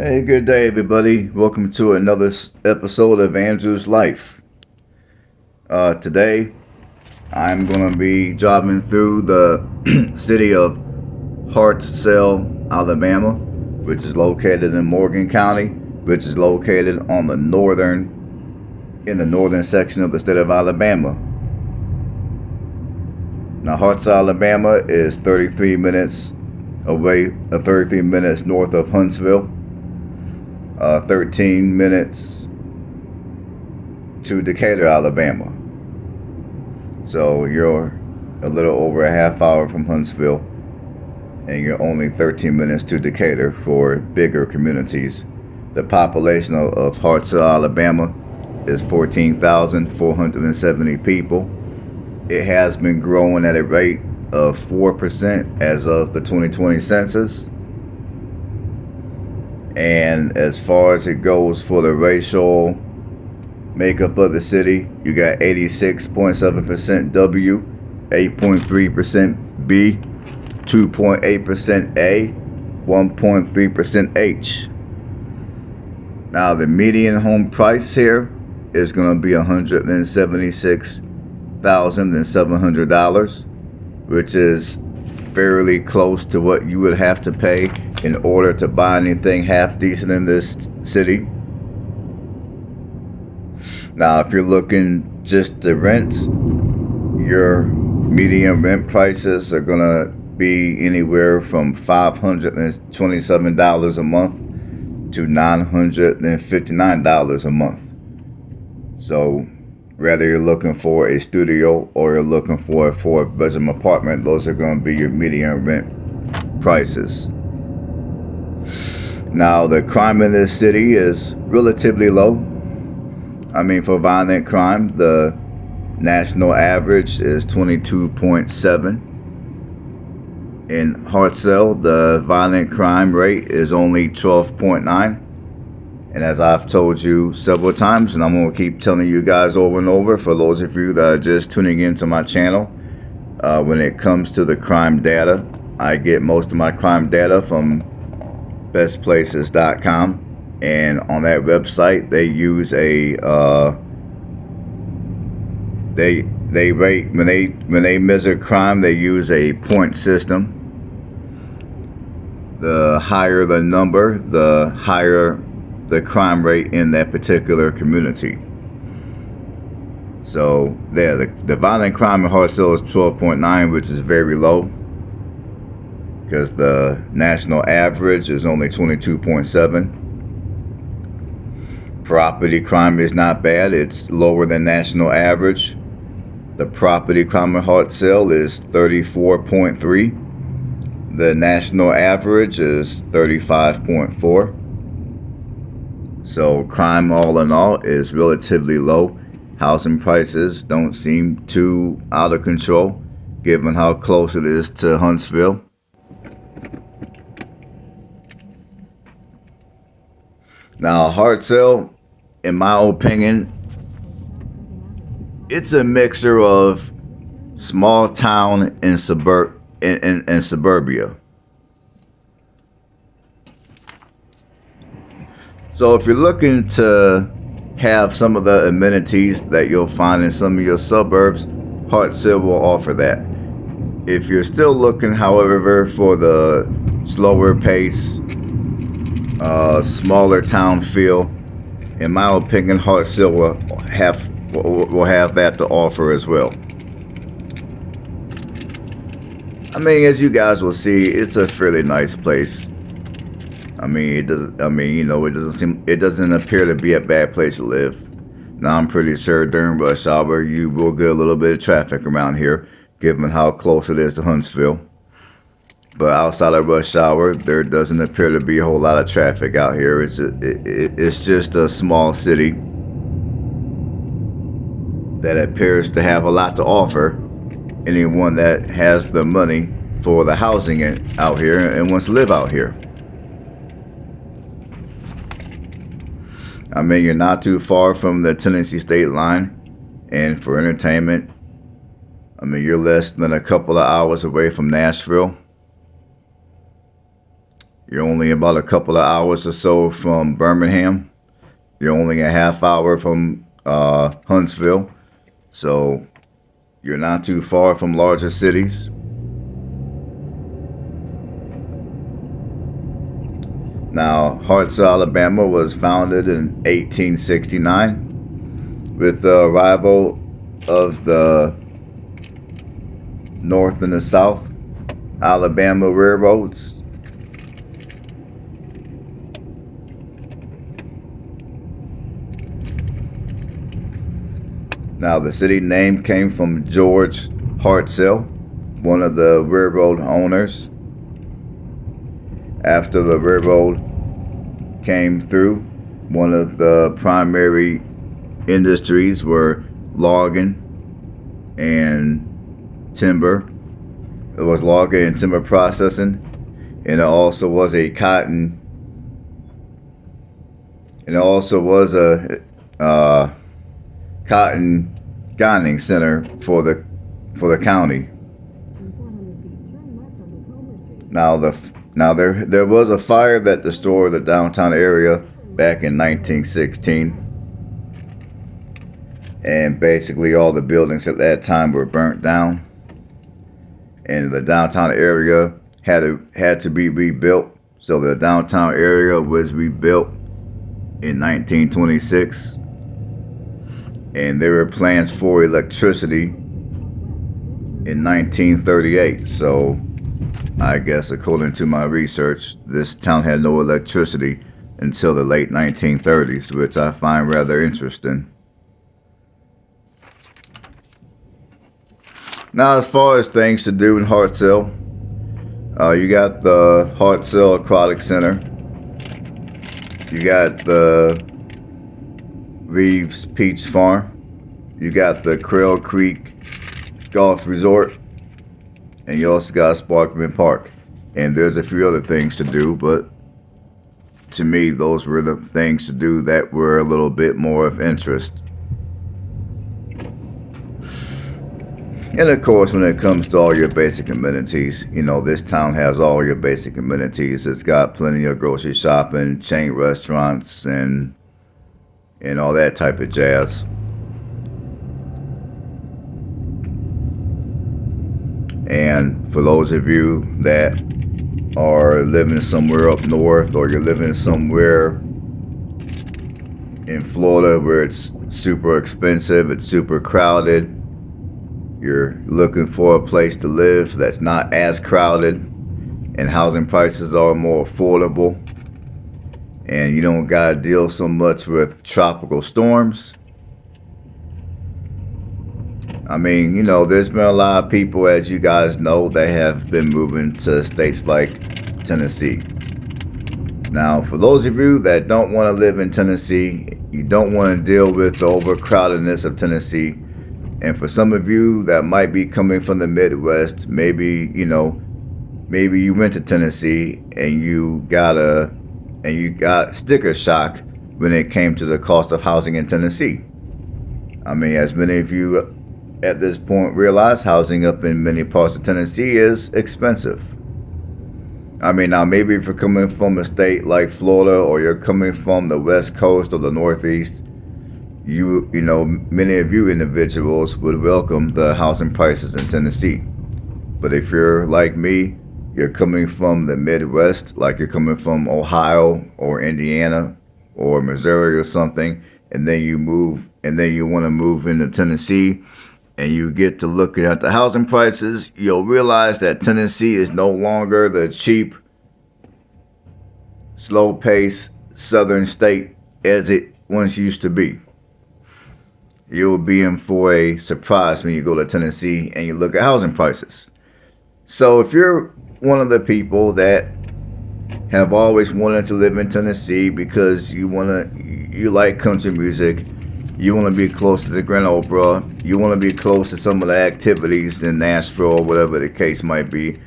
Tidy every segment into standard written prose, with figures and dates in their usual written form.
Hey, good day, everybody. Welcome to another episode of Andrew's Life. Today, I'm going to be driving through the city of Hartselle, Alabama, which is located in Morgan County, which is located on the northern section of the state of Alabama. Now, Hartselle, Alabama is 33 minutes away, 33 minutes north of Huntsville. 13 minutes to Decatur, Alabama. So you're a little over a half hour from Huntsville, and you're only 13 minutes to Decatur for bigger communities. The population of Hartselle, Alabama is 14,470 people. It has been growing at a rate of 4% as of the 2020 census. And as far as it goes for the racial makeup of the city, you got 86.7% W, 8.3% B, 2.8% A, 1.3% H. Now the median home price here is going to be $176,700, which is fairly close to what you would have to pay in order to buy anything half decent in this city. Now, if you're looking just to rent, your median rent prices are going to be anywhere from $527 a month to $959 a month. So whether you're looking for a studio or you're looking for a 4-bedroom apartment, those are going to be your median rent prices. Now, the crime in this city is relatively low. For violent crime, the national average is 22.7. In Hartselle, the violent crime rate is only 12.9. And as I've told you several times, and I'm going to keep telling you guys over and over, for those of you that are just tuning into my channel, when it comes to the crime data, I get most of my crime data from bestplaces.com, and on that website they use a they rate when they measure crime, they use a point system. The higher the number, the higher the crime rate in that particular community. So there, the violent crime in Hartselle is 12.9, which is very low, because the national average is only 22.7. Property crime is not bad. It's lower than national average. The property crime in Hartselle is 34.3. The national average is 35.4. So crime, all in all, is relatively low. Housing prices don't seem too out of control, given how close it is to Huntsville. Now, Hartselle, in my opinion, it's a mixture of small town and suburbia. So if you're looking to have some of the amenities that you'll find in some of your suburbs, Hartselle will offer that. If you're still looking, however, for the slower pace, smaller town feel, in my opinion, Hartselle will have that to offer as well. As you guys will see, it's a fairly nice place. It doesn't appear to be a bad place to live. Now, I'm pretty sure during rush hour you will get a little bit of traffic around here, given how close it is to Huntsville. But outside of rush hour, there doesn't appear to be a whole lot of traffic out here. It's just a small city that appears to have a lot to offer anyone that has the money for the housing out here and wants to live out here. You're not too far from the Tennessee state line, and for entertainment, you're less than a couple of hours away from Nashville. You're only about a couple of hours or so from Birmingham. You're only a half hour from Huntsville. So you're not too far from larger cities. Now, Hartselle, Alabama was founded in 1869 with the arrival of the North and the South Alabama railroads. Now, the city name came from George Hartselle, one of the railroad owners. After the railroad came through, one of the primary industries were logging and timber. It was logging and timber processing, and it also was a cotton, and it also was a cotton ginning center for the county. Now there was a fire that destroyed the downtown area back in 1916, and basically all the buildings at that time were burnt down, and the downtown area had to be rebuilt. So the downtown area was rebuilt in 1926, and there were plans for electricity in 1938. So I guess according to my research, this town had no electricity until the late 1930s, which I find rather interesting. Now, as far as things to do in Hartselle, you got the Hartselle Aquatic Center. You got the Reeves Peach Farm. You got the Creel Creek Golf Resort. And you also got Sparkman Park. And there's a few other things to do, but to me, those were the things to do that were a little bit more of interest. And of course, when it comes to all your basic amenities, you know, this town has all your basic amenities. It's got plenty of grocery shopping, chain restaurants, and all that type of jazz. And for those of you that are living somewhere up north, or you're living somewhere in Florida where it's super expensive, it's super crowded, you're looking for a place to live that's not as crowded and housing prices are more affordable, and you don't gotta deal so much with tropical storms. I mean, you know, there's been a lot of people, as you guys know, that have been moving to states like Tennessee. Now, for those of you that don't want to live in Tennessee, you don't want to deal with the overcrowdedness of Tennessee, and for some of you that might be coming from the Midwest, maybe you went to Tennessee and you got sticker shock when it came to the cost of housing in Tennessee. I mean, as many of you at this point realize, housing up in many parts of Tennessee is expensive. I mean, now maybe if you're coming from a state like Florida, or you're coming from the West Coast or the Northeast, you know, many of you individuals would welcome the housing prices in Tennessee. But if you're like me, you're coming from the Midwest, like you're coming from Ohio or Indiana or Missouri or something, and then you want to move into Tennessee, and you get to looking at the housing prices, you'll realize that Tennessee is no longer the cheap, slow-paced southern state as it once used to be. You'll be in for a surprise when you go to Tennessee and you look at housing prices. So if you're one of the people that have always wanted to live in Tennessee because you like country music, you want to be close to the Grand Opera, you want to be close to some of the activities in Nashville, or whatever the case might be,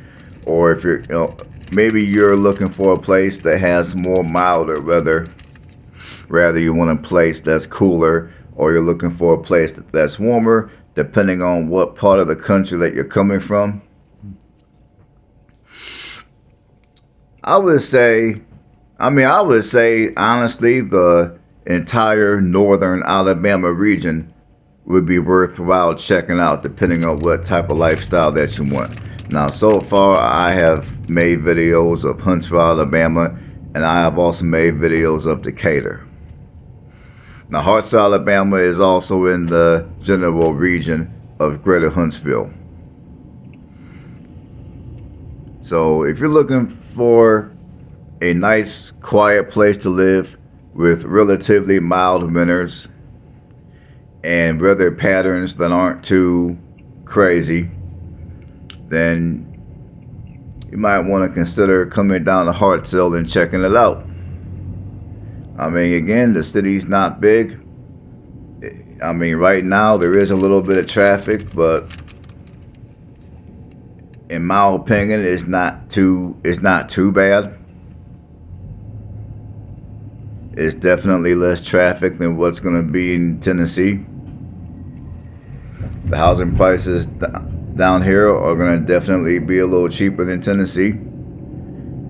or if maybe you're looking for a place that has more milder weather, rather you want a place that's cooler, or you're looking for a place that's warmer, depending on what part of the country that you're coming from. I would say, I would say honestly, the entire northern Alabama region would be worthwhile checking out, depending on what type of lifestyle that you want. Now, so far, I have made videos of Huntsville, Alabama, and I have also made videos of Decatur. Now, Hartselle Alabama is also in the general region of Greater Huntsville. So, if you're looking for a nice, quiet place to live with relatively mild winters and weather patterns that aren't too crazy, then you might want to consider coming down to Hartselle and checking it out. I mean, again, the city's not big. I mean, right now there is a little bit of traffic, but in my opinion, it's not too bad. It's definitely less traffic than what's going to be in Tennessee. The housing prices down here are going to definitely be a little cheaper than Tennessee.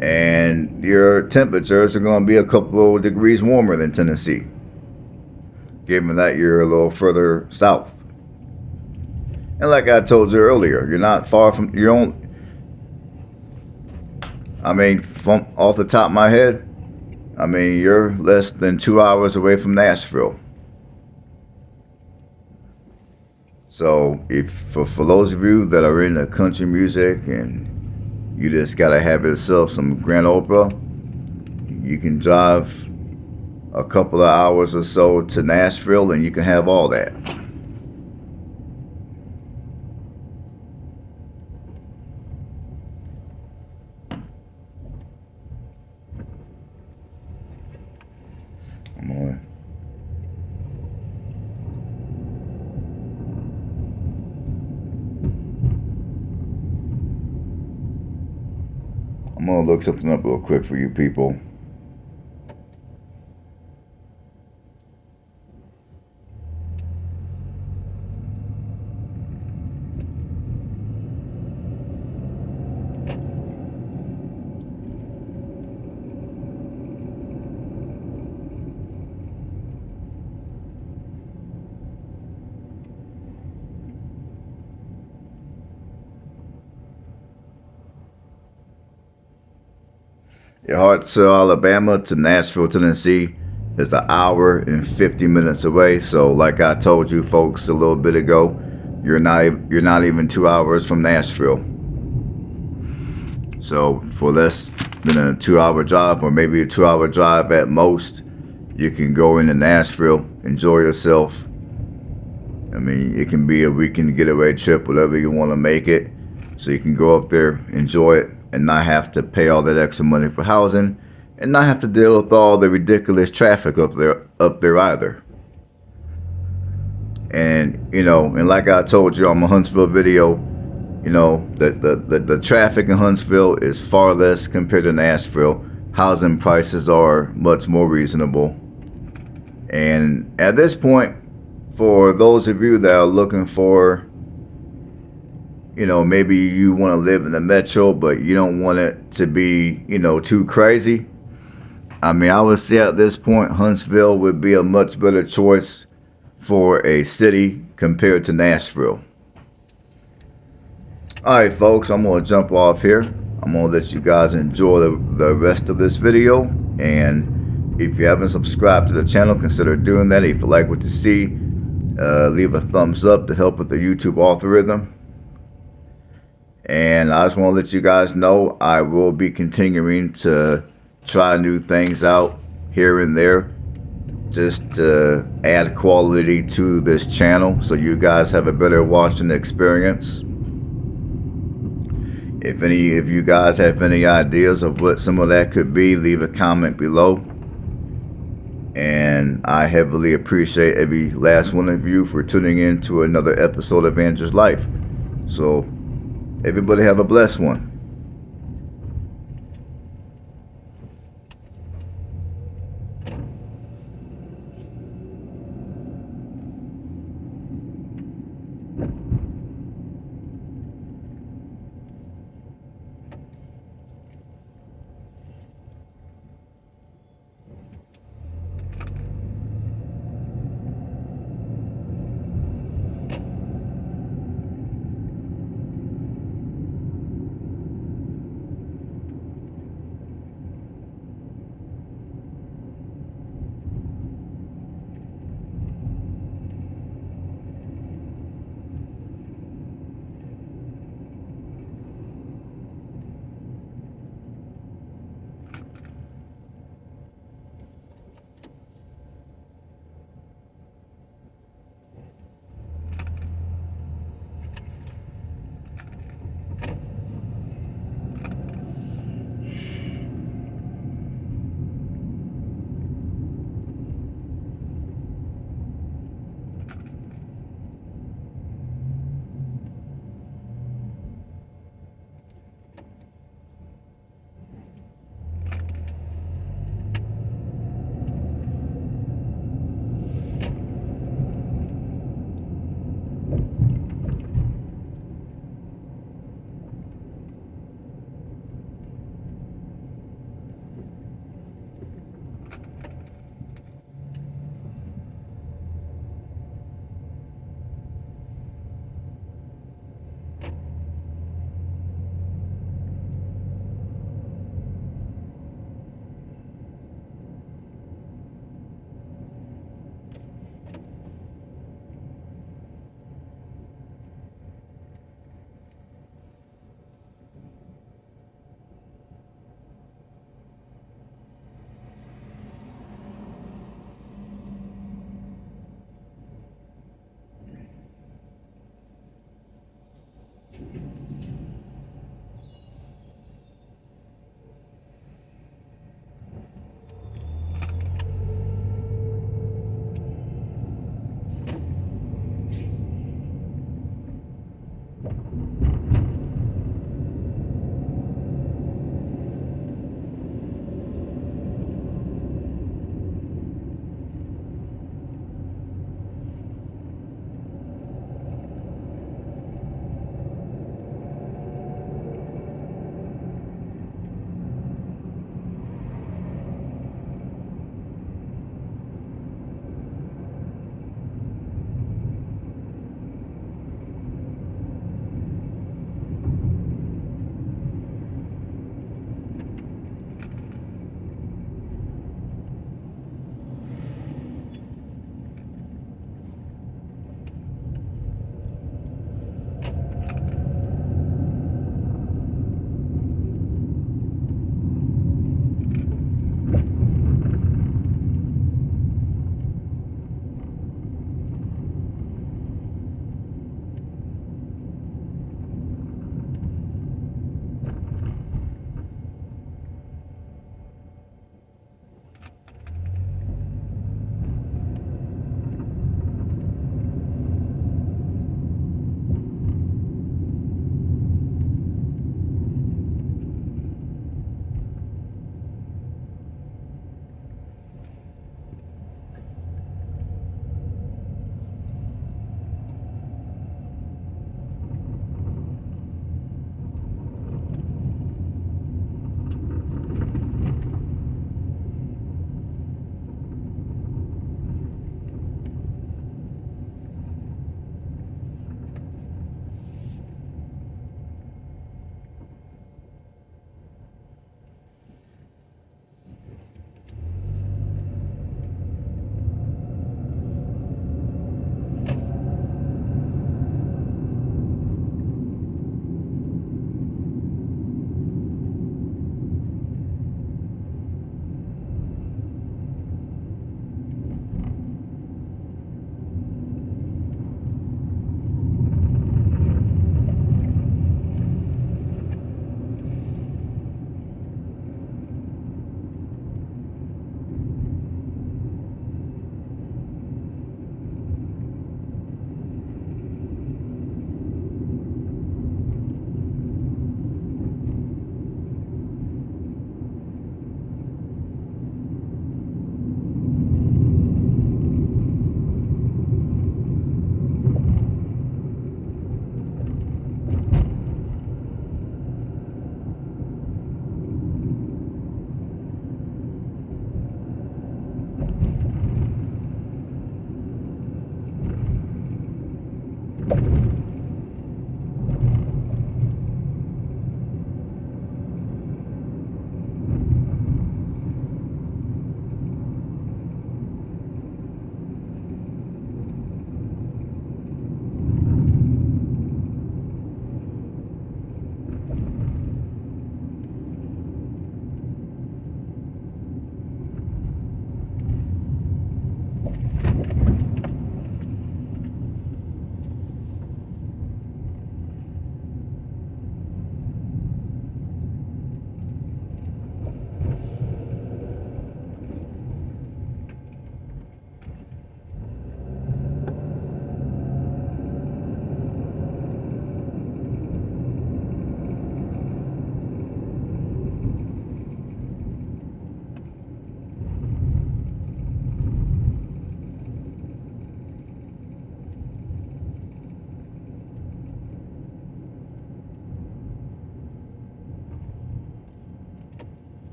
And your temperatures are going to be a couple of degrees warmer than Tennessee, given that you're a little further south. And like I told you earlier, you're not far from your own. I mean, from off the top of my head, I mean, you're less than 2 hours away from Nashville. So for those of you that are into country music and you just gotta have yourself some Grand Opera, you can drive a couple of hours or so to Nashville and you can have all that. I'm gonna look something up real quick for you people. Hartselle, Alabama to Nashville, Tennessee is an hour and 50 minutes away. So like I told you folks a little bit ago, you're not even 2 hours from Nashville. So for less than a 2 hour drive, or maybe a 2 hour drive at most, you can go into Nashville, enjoy yourself. I mean, it can be a weekend getaway trip, whatever you want to make it. So you can go up there, enjoy it, and not have to pay all that extra money for housing, and not have to deal with all the ridiculous traffic up there either. And and like I told you on my Huntsville video, the traffic in Huntsville is far less compared to Nashville. Housing prices are much more reasonable. And at this point, for those of you that are looking for, maybe you want to live in the metro, but you don't want it to be, too crazy. I mean, I would say at this point, Huntsville would be a much better choice for a city compared to Nashville. All right, folks, I'm going to jump off here. I'm going to let you guys enjoy the rest of this video. And if you haven't subscribed to the channel, consider doing that. If you like what you see, leave a thumbs up to help with the YouTube algorithm. And I just want to let you guys know I will be continuing to try new things out here and there, just to add quality to this channel so you guys have a better watching experience. If any of you guys have any ideas of what some of that could be, leave a comment below. And I heavily appreciate every last one of you for tuning in to another episode of Andrew's Life. So everybody have a blessed one.